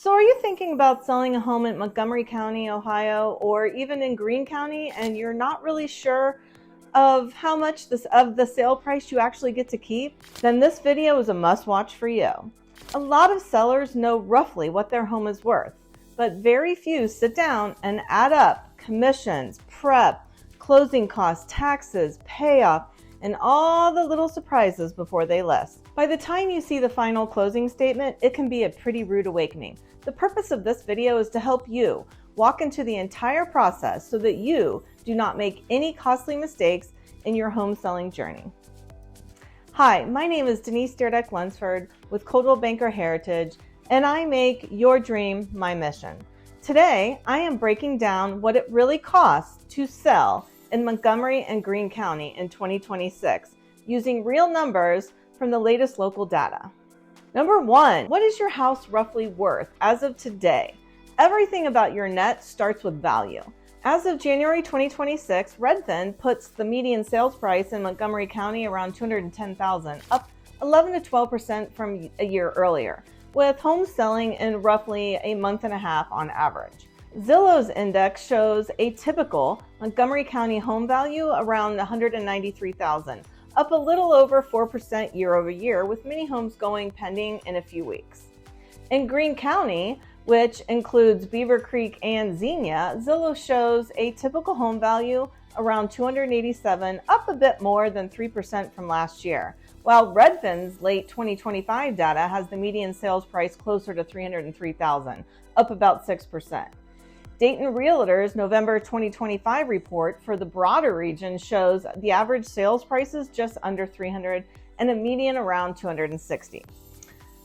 So are you thinking about selling a home in Montgomery County, Ohio, or even in Greene County, and you're not really sure of how much of the sale price you actually get to keep? Then this video is a must-watch for you. A lot of sellers know roughly what their home is worth, but very few sit down and add up commissions, prep, closing costs, taxes, payoff, and all the little surprises before they list. By the time you see the final closing statement, it can be a pretty rude awakening. The purpose of this video is to help you walk into the entire process so that you do not make any costly mistakes in your home selling journey. Hi, my name is Denise Dyrdek Lunsford with Coldwell Banker Heritage, and I make your dream my mission. Today, I am breaking down what it really costs to sell in Montgomery and Greene County in 2026 using real numbers from the latest local data. Number one, what is your house roughly worth as of today? Everything about your net starts with value. As of January 2026, Redfin puts the median sales price in Montgomery County around $210,000, up 11 to 12% from a year earlier, with homes selling in roughly a month and a half on average. Zillow's index shows a typical Montgomery County home value around $193,000, up a little over 4% year over year, with many homes going pending in a few weeks. In Greene County, which includes Beaver Creek and Xenia, Zillow shows a typical home value around $287,000, up a bit more than 3% from last year, while Redfin's late 2025 data has the median sales price closer to $303,000, up about 6%. Dayton Realtor's November 2025 report for the broader region shows the average sales prices just under $300,000 and a median around $260,000.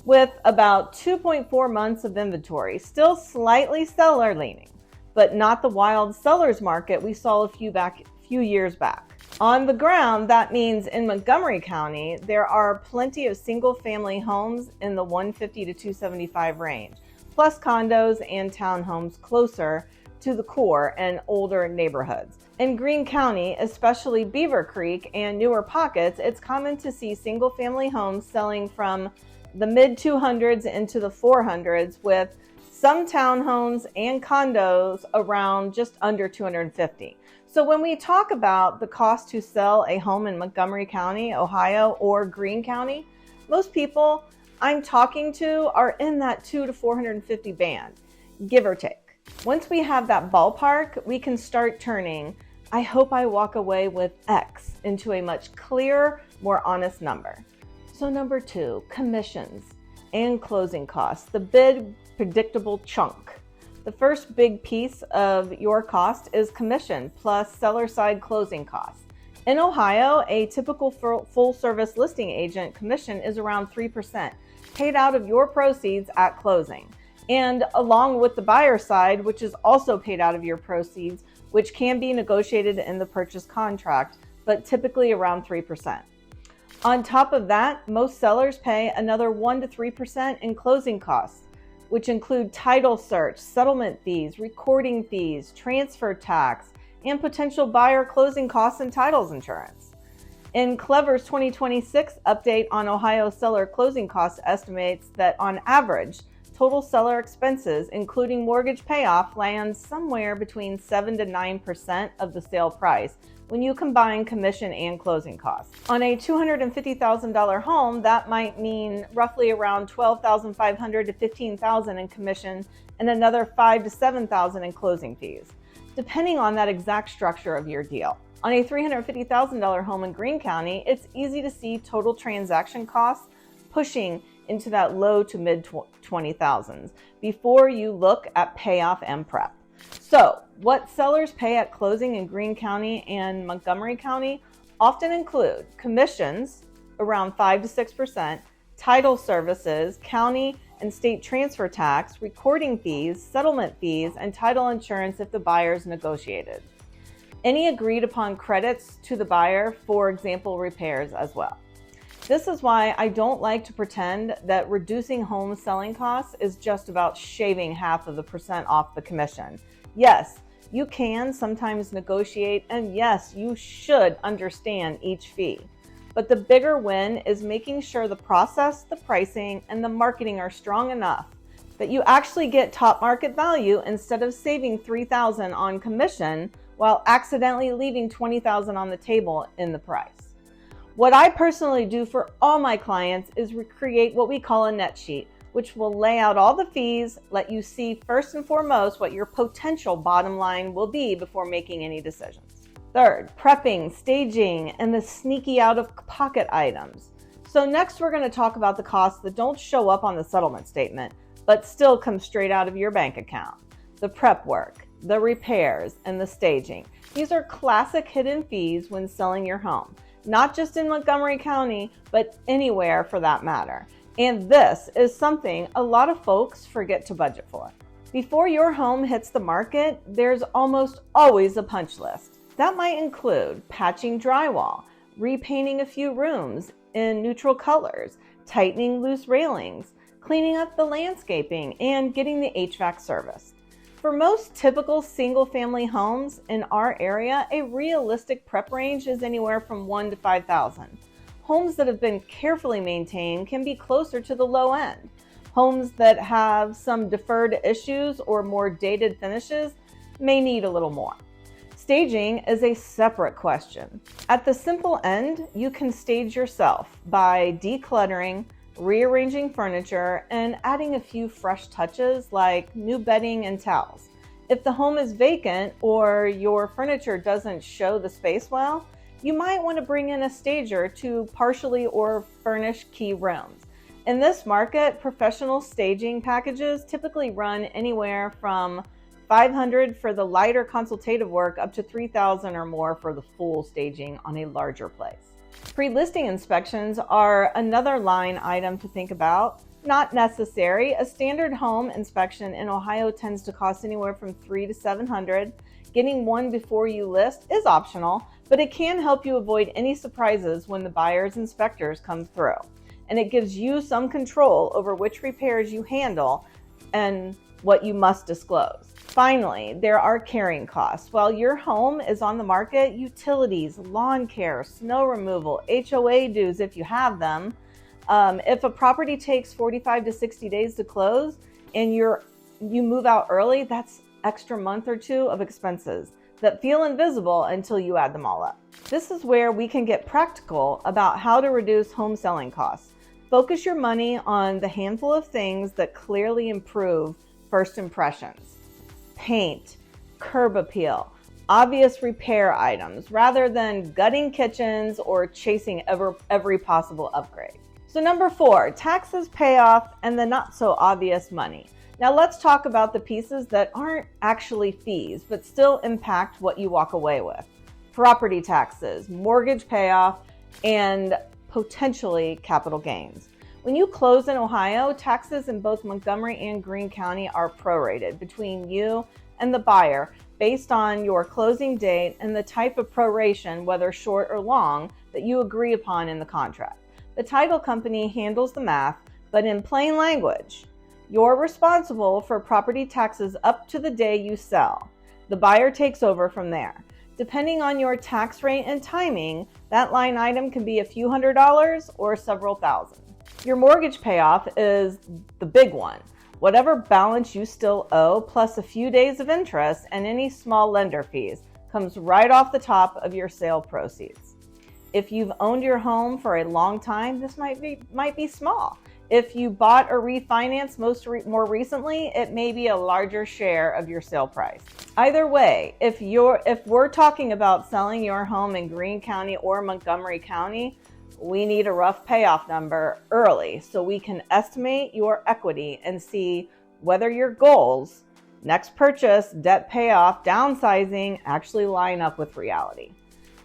With about 2.4 months of inventory, still slightly seller leaning, but not the wild seller's market we saw a few years back. On the ground, that means in Montgomery County, there are plenty of single-family homes in the 150 to 275 range, plus condos and townhomes closer to the core and older neighborhoods. In Greene County, especially Beaver Creek and newer pockets, it's common to see single-family homes selling from the mid-200s into the 400s, with some townhomes and condos around just under $250,000. So when we talk about the cost to sell a home in Montgomery County, Ohio, or Greene County, most people I'm talking to are in that $200 to $450 band, give or take. Once we have that ballpark, we can start turning, I hope I walk away with X, into a much clearer, more honest number. So number two, commissions and closing costs, the big predictable chunk. The first big piece of your cost is commission plus seller side closing costs. In Ohio, a typical full-service listing agent commission is around 3%, paid out of your proceeds at closing, and along with the buyer side, which is also paid out of your proceeds, which can be negotiated in the purchase contract, but typically around 3%. On top of that, most sellers pay another 1 to 3% in closing costs, which include title search, settlement fees, recording fees, transfer tax, and potential buyer closing costs and titles insurance. In Clever's 2026 update on Ohio seller closing costs estimates that on average, total seller expenses, including mortgage payoff, lands somewhere between 7 to 9% of the sale price when you combine commission and closing costs. On a $250,000 home, that might mean roughly around $12,500 to $15,000 in commission and another $5,000 to $7,000 in closing fees, depending on that exact structure of your deal. On a $350,000 home in Greene County, it's easy to see total transaction costs pushing into that low to mid 20,000s before you look at payoff and prep. So what sellers pay at closing in Greene County and Montgomery County often include commissions around 5 to 6%, title services, county and state transfer tax, recording fees, settlement fees, and title insurance if the buyer is negotiated. Any agreed upon credits to the buyer, for example, repairs as well. This is why I don't like to pretend that reducing home selling costs is just about shaving half of the percent off the commission. Yes, you can sometimes negotiate, and yes, you should understand each fee. But the bigger win is making sure the process, the pricing, and the marketing are strong enough that you actually get top market value instead of saving $3,000 on commission while accidentally leaving $20,000 on the table in the price. What I personally do for all my clients is create what we call a net sheet, which will lay out all the fees, let you see first and foremost what your potential bottom line will be before making any decisions. Third, prepping, staging, and the sneaky out-of-pocket items. So next we're going to talk about the costs that don't show up on the settlement statement, but still come straight out of your bank account. The prep work, the repairs, and the staging. These are classic hidden fees when selling your home, not just in Montgomery County, but anywhere for that matter. And this is something a lot of folks forget to budget for. Before your home hits the market, there's almost always a punch list. That might include patching drywall, repainting a few rooms in neutral colors, tightening loose railings, cleaning up the landscaping, and getting the HVAC serviced. For most typical single-family homes in our area, a realistic prep range is anywhere from $1,000 to $5,000. Homes that have been carefully maintained can be closer to the low end. Homes that have some deferred issues or more dated finishes may need a little more. Staging is a separate question. At the simple end, you can stage yourself by decluttering, rearranging furniture, and adding a few fresh touches like new bedding and towels. If the home is vacant or your furniture doesn't show the space well, you might want to bring in a stager to partially or furnish key rooms. In this market, professional staging packages typically run anywhere from $500 for the lighter consultative work up to $3,000 or more for the full staging on a larger place. Pre-listing inspections are another line item to think about. Not necessary. A standard home inspection in Ohio tends to cost anywhere from $300 to $700. Getting one before you list is optional, but it can help you avoid any surprises when the buyer's inspectors come through. And it gives you some control over which repairs you handle and what you must disclose. Finally, there are carrying costs. While your home is on the market, utilities, lawn care, snow removal, HOA dues if you have them. If a property takes 45 to 60 days to close and you move out early, that's extra month or two of expenses that feel invisible until you add them all up. This is where we can get practical about how to reduce home selling costs. Focus your money on the handful of things that clearly improve first impressions. Paint, curb appeal, obvious repair items, rather than gutting kitchens or chasing every possible upgrade. So number 4, taxes, payoff, and the not so obvious money. Now let's talk about the pieces that aren't actually fees, but still impact what you walk away with. Property taxes, mortgage payoff, and potentially capital gains. When you close in Ohio, taxes in both Montgomery and Greene County are prorated between you and the buyer based on your closing date and the type of proration, whether short or long, that you agree upon in the contract. The title company handles the math, but in plain language, you're responsible for property taxes up to the day you sell. The buyer takes over from there. Depending on your tax rate and timing, that line item can be a few $100s or several thousand. Your mortgage payoff is the big one. Whatever balance you still owe, plus a few days of interest and any small lender fees, comes right off the top of your sale proceeds. If you've owned your home for a long time, this might be small. If you bought or refinanced more recently, it may be a larger share of your sale price. Either way, if we're talking about selling your home in Greene County or Montgomery County, we need a rough payoff number early so we can estimate your equity and see whether your goals, next purchase, debt payoff, downsizing, actually line up with reality.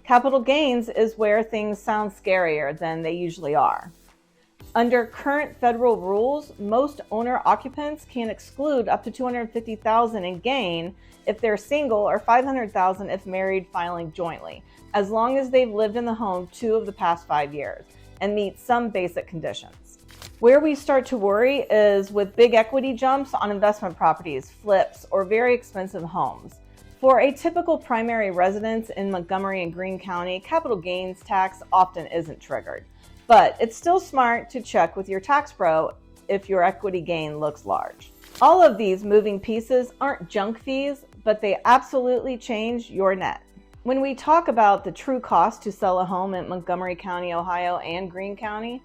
Capital gains is where things sound scarier than they usually are. Under current federal rules, most owner-occupants can exclude up to $250,000 in gain if they're single or $500,000 if married filing jointly, as long as they've lived in the home 2 of the past 5 years and meet some basic conditions. Where we start to worry is with big equity jumps on investment properties, flips, or very expensive homes. For a typical primary residence in Montgomery and Greene County, capital gains tax often isn't triggered. But it's still smart to check with your tax pro if your equity gain looks large. All of these moving pieces aren't junk fees, but they absolutely change your net. When we talk about the true cost to sell a home in Montgomery County, Ohio, and Greene County,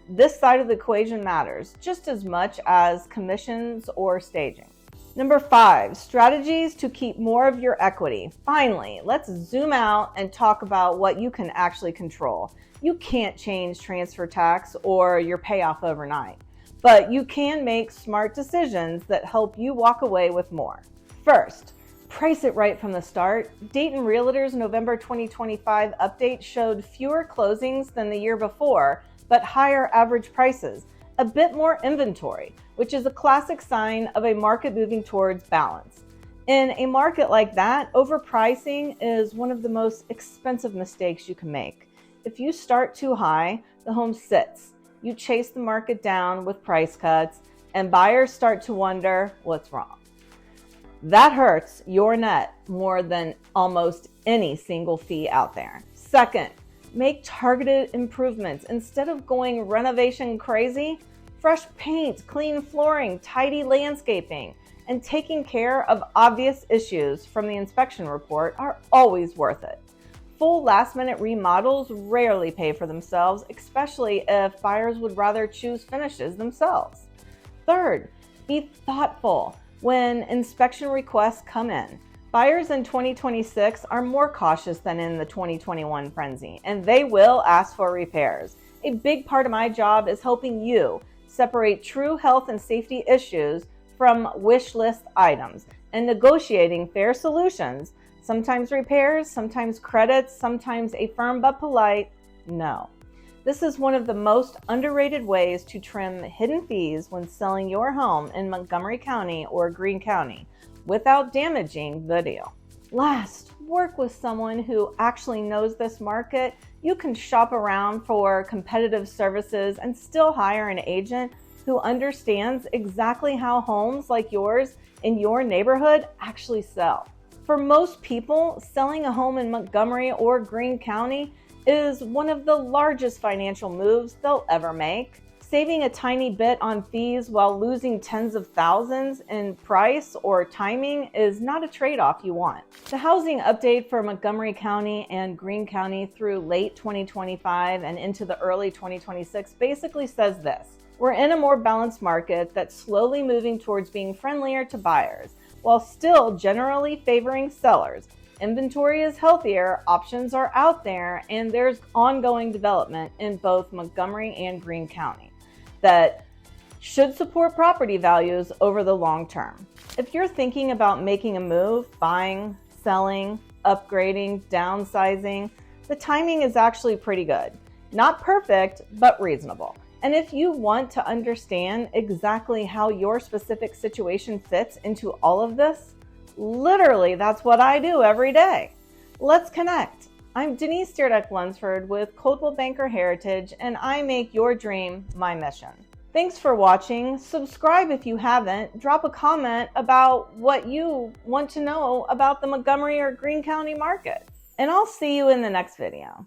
this side of the equation matters just as much as commissions or staging. Number 5, strategies to keep more of your equity. Finally, let's zoom out and talk about what you can actually control. You can't change transfer tax or your payoff overnight, but you can make smart decisions that help you walk away with more. First, price it right from the start. Dayton Realtors' November 2025 update showed fewer closings than the year before, but higher average prices, a bit more inventory, which is a classic sign of a market moving towards balance. In a market like that, overpricing is one of the most expensive mistakes you can make. If you start too high, the home sits. You chase the market down with price cuts, and buyers start to wonder what's wrong. That hurts your net more than almost any single fee out there. Second, make targeted improvements. Instead of going renovation crazy, fresh paint, clean flooring, tidy landscaping, and taking care of obvious issues from the inspection report are always worth it. Full last-minute remodels rarely pay for themselves, especially if buyers would rather choose finishes themselves. Third, be thoughtful when inspection requests come in. Buyers in 2026 are more cautious than in the 2021 frenzy, and they will ask for repairs. A big part of my job is helping you separate true health and safety issues from wish list items and negotiating fair solutions, sometimes repairs, sometimes credits, sometimes a firm but polite no. This is one of the most underrated ways to trim hidden fees when selling your home in Montgomery County or Greene County without damaging the deal. Last, work with someone who actually knows this market. You can shop around for competitive services and still hire an agent who understands exactly how homes like yours in your neighborhood actually sell. For most people, selling a home in Montgomery or Greene County is one of the largest financial moves they'll ever make. Saving a tiny bit on fees while losing tens of thousands in price or timing is not a trade-off you want. The housing update for Montgomery County and Greene County through late 2025 and into the early 2026 basically says this: we're in a more balanced market that's slowly moving towards being friendlier to buyers, while still generally favoring sellers. Inventory is healthier, options are out there, and there's ongoing development in both Montgomery and Greene County that should support property values over the long term. If you're thinking about making a move, buying, selling, upgrading, downsizing, the timing is actually pretty good. Not perfect, but reasonable. And if you want to understand exactly how your specific situation fits into all of this, literally that's what I do every day. Let's connect. I'm Denise Dyrdek Lunsford with Coldwell Banker Heritage, and I make your dream my mission. Thanks for watching. Subscribe if you haven't. Drop a comment about what you want to know about the Montgomery or Greene County market. And I'll see you in the next video.